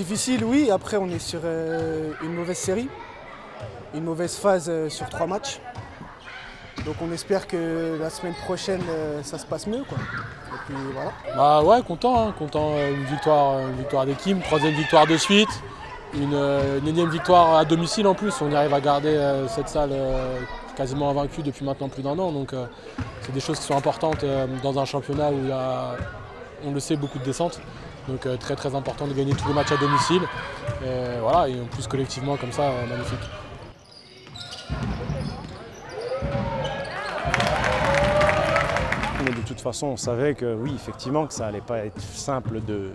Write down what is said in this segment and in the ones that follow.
Difficile, oui. Après, on est sur une mauvaise série, une mauvaise phase sur 3 matchs. Donc on espère que la semaine prochaine, ça se passe mieux, quoi. Et puis voilà. Bah ouais, content, hein, content. Une victoire d'Ekim, 3e victoire de suite, une énième victoire à domicile en plus. On y arrive à garder cette salle quasiment invaincue depuis maintenant plus d'1 an. Donc c'est des choses qui sont importantes dans un championnat où il y a, on le sait, beaucoup de descentes. Donc très très important de gagner tous les matchs à domicile. Et voilà, et en plus collectivement comme ça, magnifique. Mais de toute façon, on savait que oui, effectivement, que ça n'allait pas être simple de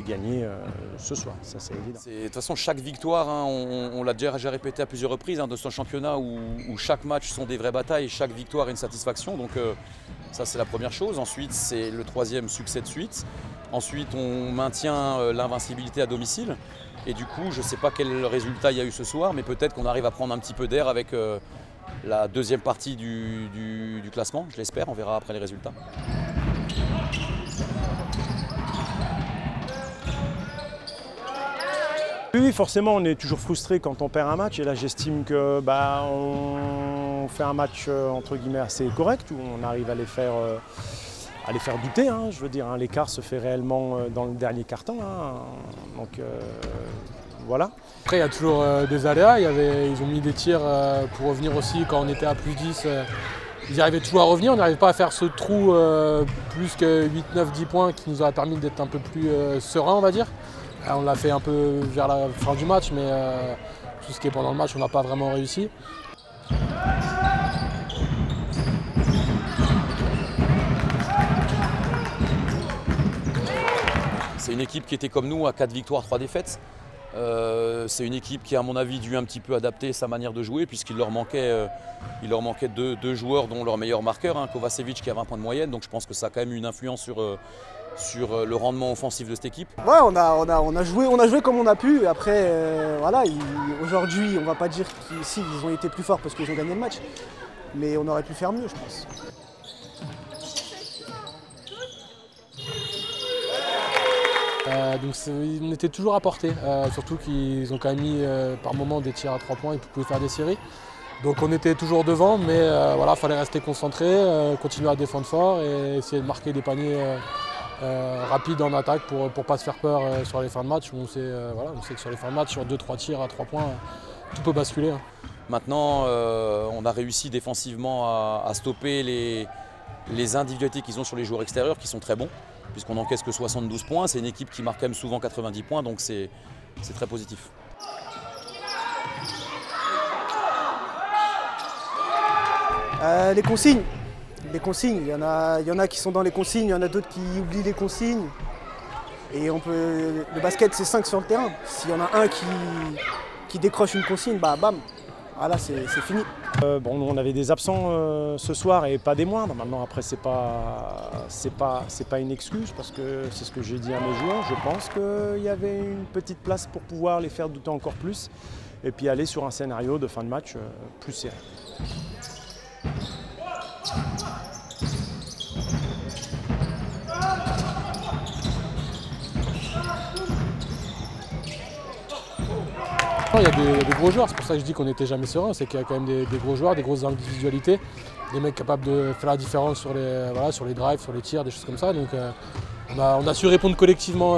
gagner ce soir, ça c'est évident. De toute façon, chaque victoire, hein, on l'a déjà répété à plusieurs reprises, hein, de ce championnat où chaque match sont des vraies batailles, chaque victoire est une satisfaction. Donc ça c'est la première chose. Ensuite, c'est le 3e succès de suite. Ensuite, on maintient l'invincibilité à domicile. Et du coup, je ne sais pas quel résultat il y a eu ce soir, mais peut-être qu'on arrive à prendre un petit peu d'air avec la 2e partie du classement, je l'espère, on verra après les résultats. Oui, forcément, on est toujours frustré quand on perd un match. Et là, j'estime que on fait un match entre guillemets assez correct, où on arrive à les faire douter. Hein, je veux dire, hein, l'écart se fait réellement dans le dernier quart-temps. Hein, donc voilà. Après, il y a toujours des aléas. Ils ont mis des tirs pour revenir aussi quand on était à plus 10. Ils arrivaient toujours à revenir. On n'arrive pas à faire ce trou plus que 8, 9, 10 points qui nous a permis d'être un peu plus serein, on va dire. On l'a fait un peu vers la fin du match, mais tout ce qui est pendant le match, on n'a pas vraiment réussi. C'est une équipe qui était comme nous à 4 victoires, 3 défaites. C'est une équipe qui, à mon avis, dû un petit peu adapter sa manière de jouer, puisqu'il leur manquait, deux joueurs, dont leur meilleur marqueur, hein, Kovacevic, qui a 20 points de moyenne. Donc je pense que ça a quand même eu une influence sur le rendement offensif de cette équipe. Ouais, on a joué comme on a pu. Après, voilà, aujourd'hui, on ne va pas dire qu'ils ont été plus forts parce qu'ils ont gagné le match. Mais on aurait pu faire mieux, je pense. Donc on était toujours à portée, surtout qu'ils ont quand même mis par moments des tirs à 3 points, ils pouvaient faire des séries. Donc on était toujours devant, mais voilà, fallait rester concentré, continuer à défendre fort et essayer de marquer des paniers rapides en attaque pour ne pas se faire peur sur les fins de match. On sait que sur les fins de match, sur 2-3 tirs à 3 points, tout peut basculer. Hein. Maintenant, on a réussi défensivement à stopper les individualités qu'ils ont sur les joueurs extérieurs, qui sont très bons, puisqu'on n'encaisse que 72 points. C'est une équipe qui marque quand même souvent 90 points, donc c'est très positif. Les consignes. Il y en a qui sont dans les consignes, il y en a d'autres qui oublient les consignes. Et le basket, c'est 5 sur le terrain. S'il y en a un qui décroche une consigne, bah bam, voilà, c'est fini. Bon, on avait des absents ce soir et pas des moindres. Maintenant, après, c'est pas une excuse parce que c'est ce que j'ai dit à mes joueurs. Je pense qu'il y avait une petite place pour pouvoir les faire douter encore plus et puis aller sur un scénario de fin de match plus serré. Il y a des gros joueurs, c'est pour ça que je dis qu'on n'était jamais serein, c'est qu'il y a quand même des gros joueurs, des grosses individualités, des mecs capables de faire la différence sur les drives, sur les tirs, des choses comme ça. Donc on a su répondre collectivement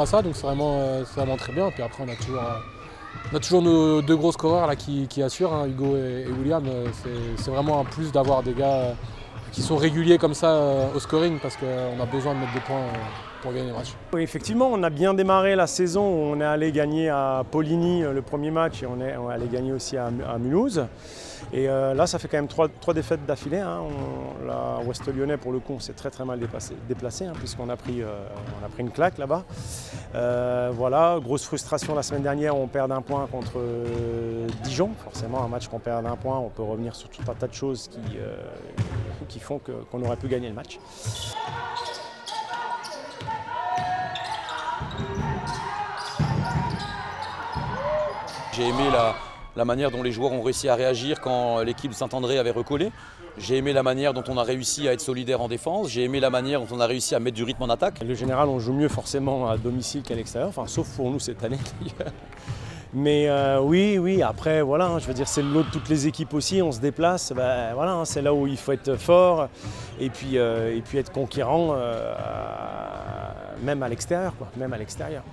à ça, donc c'est vraiment très bien. Puis après on a toujours nos 2 gros scoreurs là, qui assurent, hein, Hugo et William. C'est vraiment un plus d'avoir des gars qui sont réguliers comme ça au scoring parce qu'on a besoin de mettre des points pour gagner les matchs. Oui, effectivement, on a bien démarré la saison. On est allé gagner à Poligny le premier match et on est allé gagner aussi à Mulhouse. Et là, ça fait quand même 3 défaites d'affilée. Hein. La Ouest Lyonnais, pour le coup, on s'est très mal déplacé hein, puisqu'on a pris une claque là-bas. Voilà, grosse frustration la semaine dernière, on perd d'1 point contre Dijon. Forcément, un match qu'on perd d'1 point, on peut revenir sur tout un tas de choses qui font qu'on aurait pu gagner le match. J'ai aimé la manière dont les joueurs ont réussi à réagir quand l'équipe de Saint-André avait recollé. J'ai aimé la manière dont on a réussi à être solidaire en défense. J'ai aimé la manière dont on a réussi à mettre du rythme en attaque. Le général, on joue mieux forcément à domicile qu'à l'extérieur, enfin, sauf pour nous cette année d'ailleurs. Mais oui, après, voilà, je veux dire, c'est le lot de toutes les équipes aussi, on se déplace, voilà, c'est là où il faut être fort et puis être conquérant, même à l'extérieur, quoi, même à l'extérieur.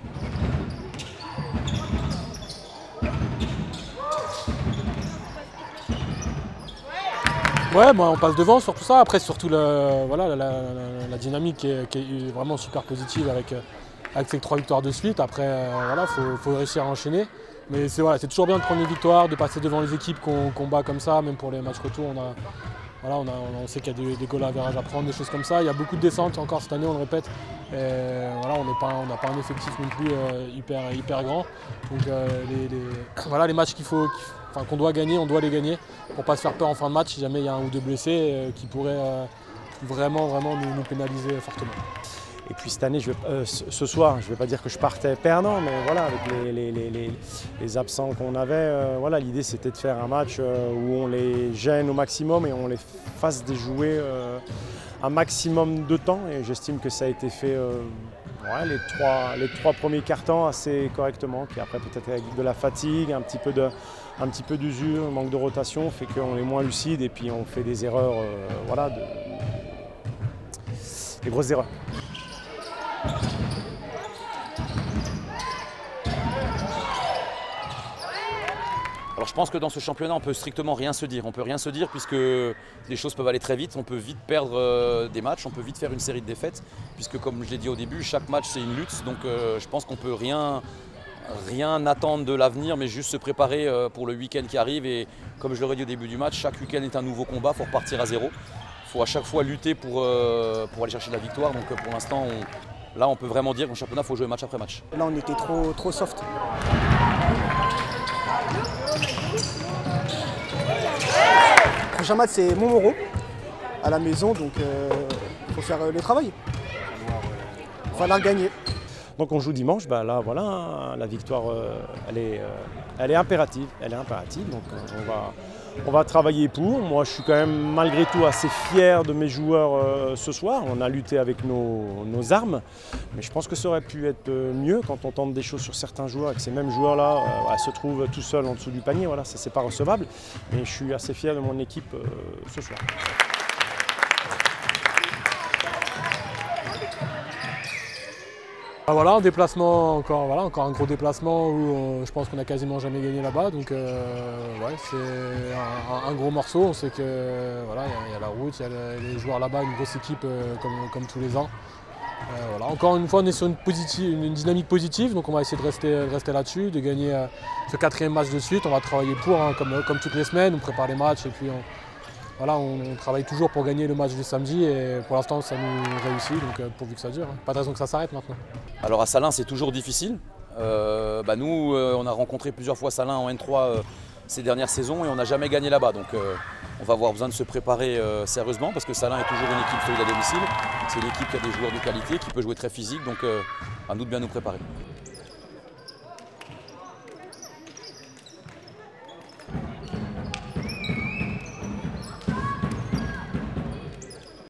Ouais, on passe devant sur tout ça. Après, surtout la dynamique qui est vraiment super positive avec ces 3 victoires de suite. Après, voilà, faut réussir à enchaîner. Mais c'est toujours bien de prendre les victoires, de passer devant les équipes qu'on bat comme ça. Même pour les matchs retour, on sait qu'il y a des goals à verrage à prendre, des choses comme ça. Il y a beaucoup de descentes encore cette année, on le répète. Et voilà, on n'a pas un effectif non plus hyper grand. Donc les matchs qu'on doit gagner, on doit les gagner pour ne pas se faire peur en fin de match si jamais il y a un ou deux blessés qui pourraient vraiment nous pénaliser fortement. Et puis cette année, ce soir, je ne vais pas dire que je partais perdant, mais voilà, avec les absents qu'on avait, voilà, l'idée c'était de faire un match où on les gêne au maximum et on les fasse déjouer un maximum de temps. Et j'estime que ça a été fait les trois premiers quarts-temps assez correctement. Puis après, peut-être avec de la fatigue, un petit peu d'usure, un manque de rotation fait qu'on est moins lucide et puis on fait des erreurs, des grosses erreurs. Alors je pense que dans ce championnat, on peut strictement rien se dire. On peut rien se dire puisque les choses peuvent aller très vite. On peut vite perdre des matchs, on peut vite faire une série de défaites. Puisque comme je l'ai dit au début, chaque match c'est une lutte. Donc je pense qu'on peut rien attendre de l'avenir, mais juste se préparer pour le week-end qui arrive. Et comme je l'aurais dit au début du match, chaque week-end est un nouveau combat, il faut repartir à zéro. Il faut à chaque fois lutter pour aller chercher la victoire. Donc pour l'instant, là on peut vraiment dire qu'en championnat, il faut jouer match après match. Là on était trop soft. Le prochain match c'est Montmoreau à la maison, donc il faut faire le travail. Il va falloir gagner. Donc on joue dimanche, là voilà, la victoire elle est impérative. Donc on va travailler pour. Moi je suis quand même malgré tout assez fier de mes joueurs ce soir. On a lutté avec nos armes, mais je pense que ça aurait pu être mieux quand on tente des choses sur certains joueurs et que ces mêmes joueurs-là se trouvent tout seuls en dessous du panier. Voilà, ça c'est pas recevable. Mais je suis assez fier de mon équipe ce soir. Voilà, un déplacement, encore un gros déplacement où je pense qu'on n'a quasiment jamais gagné là-bas. Donc c'est un gros morceau. On sait que voilà, y a la route, il y a les joueurs là-bas, une grosse équipe comme tous les ans. Encore une fois, on est sur une dynamique positive, donc on va essayer de rester là-dessus, de gagner ce 4e match de suite. On va travailler pour, comme toutes les semaines, on prépare les matchs et puis on travaille toujours pour gagner le match du samedi et pour l'instant ça nous réussit, donc pourvu que ça dure. Pas de raison que ça s'arrête maintenant. Alors à Salins c'est toujours difficile. Nous on a rencontré plusieurs fois Salins en N3 ces dernières saisons et on n'a jamais gagné là-bas. Donc on va avoir besoin de se préparer sérieusement parce que Salins est toujours une équipe solide à domicile. C'est une équipe qui a des joueurs de qualité, qui peut jouer très physique, donc à nous de bien nous préparer.